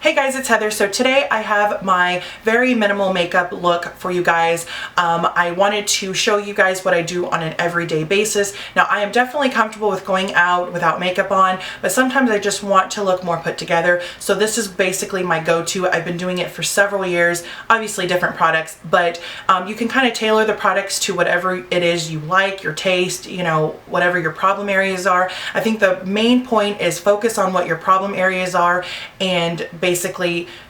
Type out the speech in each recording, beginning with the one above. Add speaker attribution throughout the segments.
Speaker 1: Hey guys, it's Heather. So today I have my very minimal makeup look for you guys. I wanted to show you guys what I do on an everyday basis. Now I am definitely comfortable with going out without makeup on, but sometimes I just want to look more put together. So this is basically my go-to. I've been doing it for several years, obviously different products, but you can kind of tailor the products to whatever it is you like, your taste, you know, whatever your problem areas are. I think the main point is focus on what your problem areas are and basically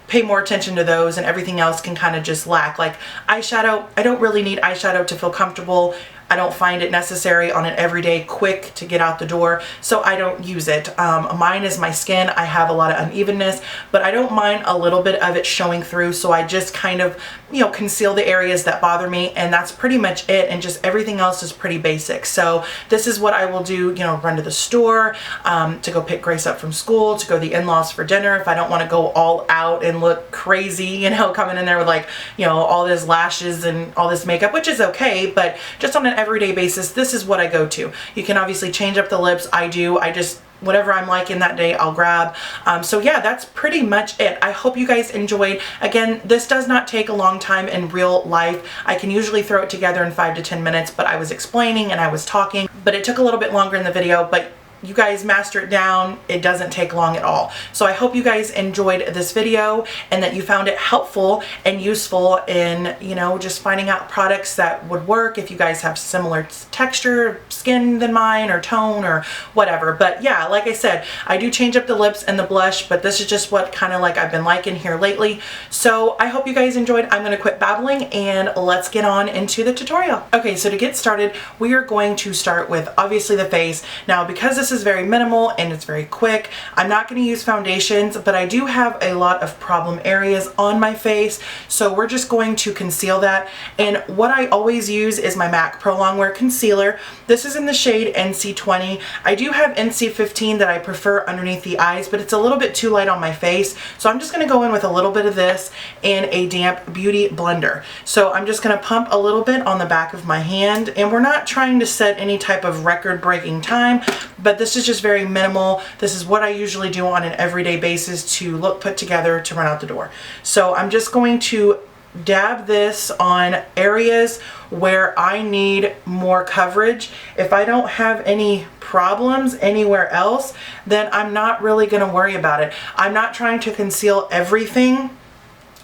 Speaker 1: pay more attention to those, and everything else can kind of just lack. Like eyeshadow, I don't really need eyeshadow to feel comfortable. I don't find it necessary on an everyday quick to get out the door, so I don't use it. Mine is my skin. I have a lot of unevenness, but I don't mind a little bit of it showing through, so I just kind of, you know, conceal the areas that bother me, and that's pretty much it, and just everything else is pretty basic. So this is what I will do, you know, run to the store, to go pick Grace up from school, to go to the in-laws for dinner if I don't want to go all out and look crazy, you know, coming in there with like, you know, all this lashes and all this makeup, which is okay, but just on an everyday basis, this is what I go to. You can obviously change up the lips. I do. I just, whatever I'm liking that day, I'll grab. So yeah, that's pretty much it. I hope you guys enjoyed. Again, this does not take a long time in real life. I can usually throw it together in 5 to 10 minutes, but I was explaining and I was talking, but it took a little bit longer in the video, but you guys master it down. It doesn't take long at all. So I hope you guys enjoyed this video and that you found it helpful and useful in, you know, just finding out products that would work if you guys have similar texture, skin than mine, or tone, or whatever. But yeah, like I said, I do change up the lips and the blush, but this is just what kind of like I've been liking here lately. So I hope you guys enjoyed. I'm going to quit babbling and let's get on into the tutorial. Okay, so to get started, we are going to start with obviously the face. Now, because this is very minimal and it's very quick, I'm not going to use foundations, but I do have a lot of problem areas on my face, so we're just going to conceal that. And what I always use is my MAC Pro Longwear Concealer. This is in the shade NC20. I do have NC15 that I prefer underneath the eyes, but it's a little bit too light on my face, so I'm just going to go in with a little bit of this and a damp beauty blender. So I'm just going to pump a little bit on the back of my hand, and we're not trying to set any type of record-breaking time, but this is just very minimal. This is what I usually do on an everyday basis to look put together to run out the door. So I'm just going to dab this on areas where I need more coverage. If I don't have any problems anywhere else, then I'm not really going to worry about it. I'm not trying to conceal everything.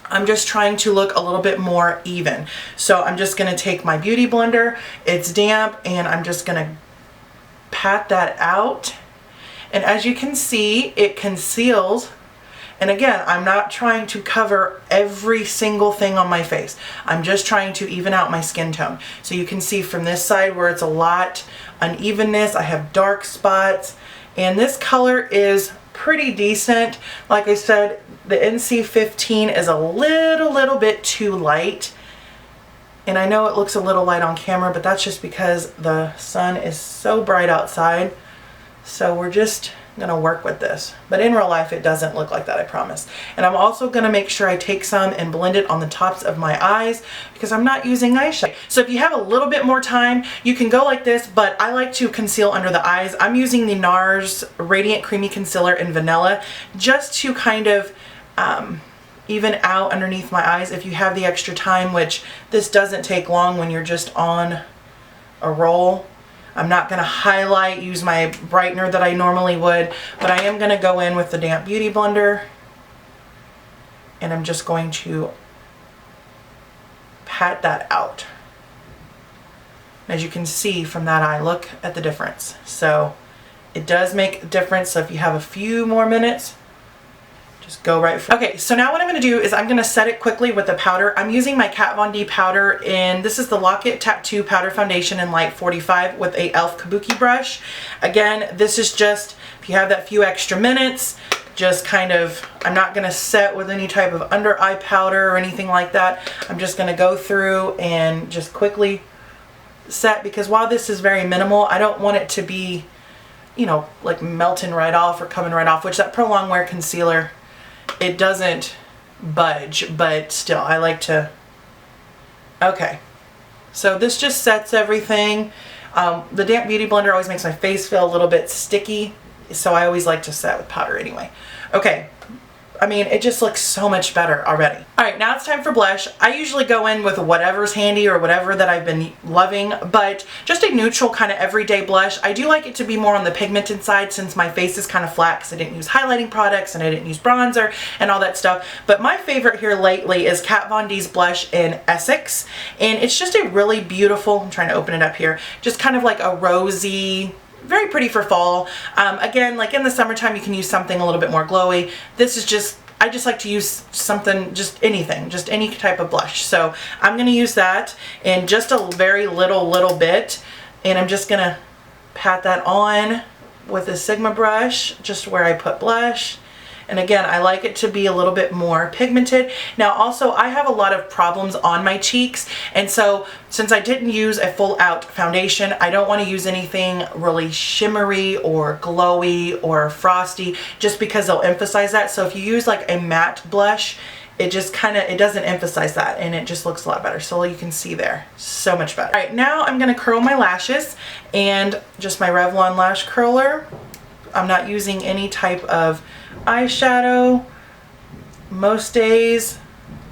Speaker 1: I'm just trying to look a little bit more even. So I'm just going to take my beauty blender. It's damp, and I'm just going to pat that out. And as you can see, it conceals. And again, I'm not trying to cover every single thing on my face. I'm just trying to even out my skin tone. So you can see from this side where it's a lot unevenness, I have dark spots, and this color is pretty decent. Like I said, the NC15 is a little bit too light. And I know it looks a little light on camera, but that's just because the sun is so bright outside. So we're just gonna work with this. But in real life, it doesn't look like that, I promise. And I'm also gonna make sure I take some and blend it on the tops of my eyes because I'm not using eyeshadow. So if you have a little bit more time, you can go like this, but I like to conceal under the eyes. I'm using the Nars Radiant Creamy Concealer in Vanilla just to kind of even out underneath my eyes if you have the extra time, which this doesn't take long when you're just on a roll. I'm not going to highlight, use my brightener that I normally would, but I am going to go in with the damp beauty blender, and I'm just going to pat that out. As you can see from that eye, look at the difference. So it does make a difference. So if you have a few more minutes, just go right for it. Okay, so now what I'm going to do is I'm going to set it quickly with the powder. I'm using my Kat Von D powder, and this is the Lock It Tattoo Powder Foundation in Light 45 with a e.l.f. Kabuki brush. Again, this is just, if you have that few extra minutes, just kind of, I'm not going to set with any type of under eye powder or anything like that. I'm just going to go through and just quickly set, because while this is very minimal, I don't want it to be, you know, like melting right off or coming right off, which that Pro Longwear concealer, it doesn't budge, but still I like to. Okay, so this just sets everything. The damp beauty blender always makes my face feel a little bit sticky, so I always like to set with powder anyway. Okay, I mean, it just looks so much better already. All right, now it's time for blush. I usually go in with whatever's handy or whatever that I've been loving, but just a neutral kind of everyday blush. I do like it to be more on the pigmented side since my face is kind of flat because I didn't use highlighting products and I didn't use bronzer and all that stuff. But my favorite here lately is Kat Von D's blush in Essex, and it's just a really beautiful, I'm trying to open it up here, just kind of like a rosy, very pretty for fall. Again, like in the summertime, you can use something a little bit more glowy. This is just, I just like to use something, just anything, just any type of blush. So I'm going to use that in just a very little bit, and I'm just going to pat that on with a Sigma brush, just where I put blush. And again, I like it to be a little bit more pigmented. Now also, I have a lot of problems on my cheeks, and so since I didn't use a full out foundation, I don't want to use anything really shimmery or glowy or frosty, just because they'll emphasize that. So if you use like a matte blush, it just kind of, it doesn't emphasize that, and it just looks a lot better. So you can see there, so much better. All right, now I'm going to curl my lashes, and just my Revlon lash curler. I'm not using any type of eyeshadow. Most days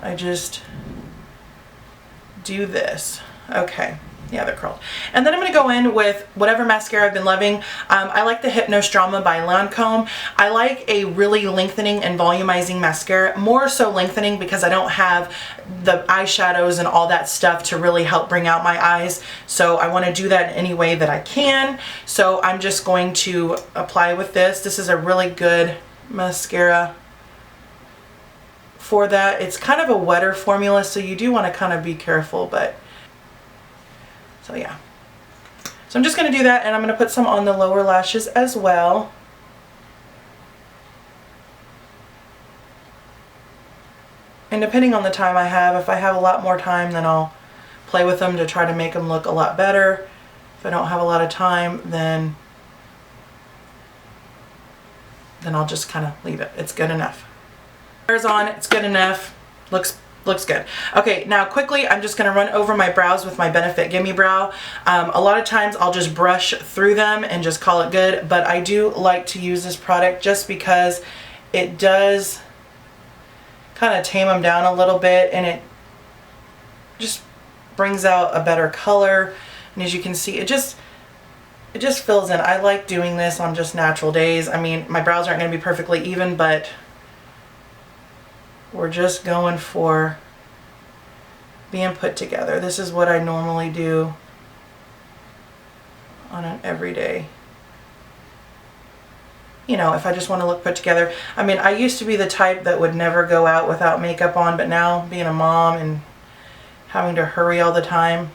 Speaker 1: I just do this. Okay, yeah, they're curled. And then I'm going to go in with whatever mascara I've been loving. I like the Hypnose Drama by Lancome. I like a really lengthening and volumizing mascara, more so lengthening because I don't have the eyeshadows and all that stuff to really help bring out my eyes. So I want to do that in any way that I can. So I'm just going to apply with this. This is a really good mascara for that. It's kind of a wetter formula, so you do want to kind of be careful, but so yeah. So I'm just going to do that, and I'm going to put some on the lower lashes as well. And depending on the time I have, if I have a lot more time, then I'll play with them to try to make them look a lot better. If I don't have a lot of time, then I'll just kind of leave it. It's good enough. Hair's on, it's good enough. Looks good. Okay, now quickly, I'm just going to run over my brows with my Benefit Gimme Brow. A lot of times I'll just brush through them and just call it good, but I do like to use this product just because it does kind of tame them down a little bit, and it just brings out a better color. And as you can see, it just fills in. I like doing this on just natural days. I mean, my brows aren't going to be perfectly even, but we're just going for being put together. This is what I normally do on an everyday. You know, if I just want to look put together. I mean, I used to be the type that would never go out without makeup on, but now being a mom and having to hurry all the time,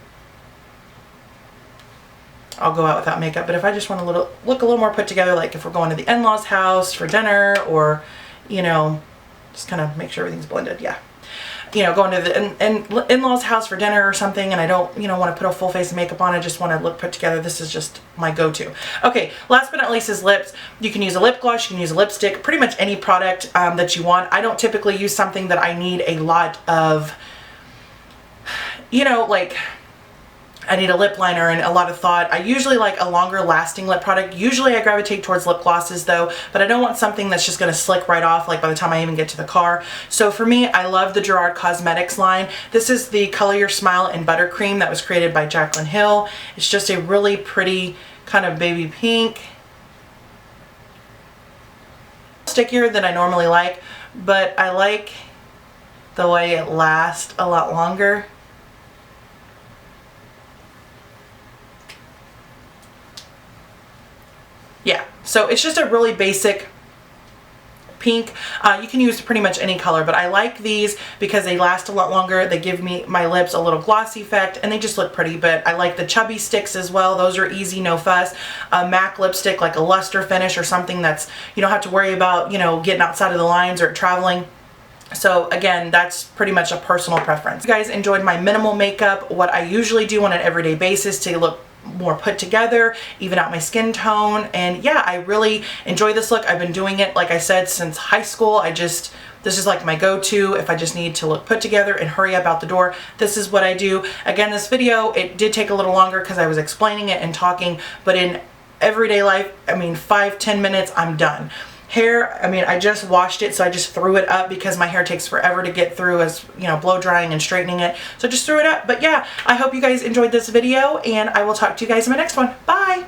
Speaker 1: I'll go out without makeup. But if I just want to look a little more put together, like if we're going to the in-laws' house for dinner, or, you know, just kind of make sure everything's blended, yeah. You know, going to the in-laws' house for dinner or something, and I don't, you know, want to put a full face of makeup on. I just want to look put together. This is just my go-to. Okay, last but not least is lips. You can use a lip gloss, you can use a lipstick, pretty much any product that you want. I don't typically use something that I need a lot of, you know, like I need a lip liner and a lot of thought. I usually like a longer lasting lip product. Usually I gravitate towards lip glosses though, but I don't want something that's just going to slick right off like by the time I even get to the car. So for me, I love the Gerard Cosmetics line. This is the Color Your Smile in Buttercream that was created by Jaclyn Hill. It's just a really pretty kind of baby pink. Stickier than I normally like, but I like the way it lasts a lot longer. Yeah, so it's just a really basic pink. You can use pretty much any color, but I like these because they last a lot longer. They give me my lips a little glossy effect, and they just look pretty. But I like the chubby sticks as well. Those are easy, no fuss. A MAC lipstick, like a luster finish or something that's, you don't have to worry about, you know, getting outside of the lines or traveling. So again, that's pretty much a personal preference. If you guys enjoyed my minimal makeup, what I usually do on an everyday basis to look more put together, even out my skin tone, and yeah, I really enjoy this look. I've been doing it, like I said, since high school. This is like my go-to if I just need to look put together and hurry up out the door. This is what I do. Again, this video, it did take a little longer because I was explaining it and talking, but in everyday life, I mean, 5-10 minutes, I'm done. hair, I mean, I just washed it, so I just threw it up because my hair takes forever to get through as, you know, blow drying and straightening it. So just threw it up. But yeah, I hope you guys enjoyed this video, and I will talk to you guys in my next one. Bye!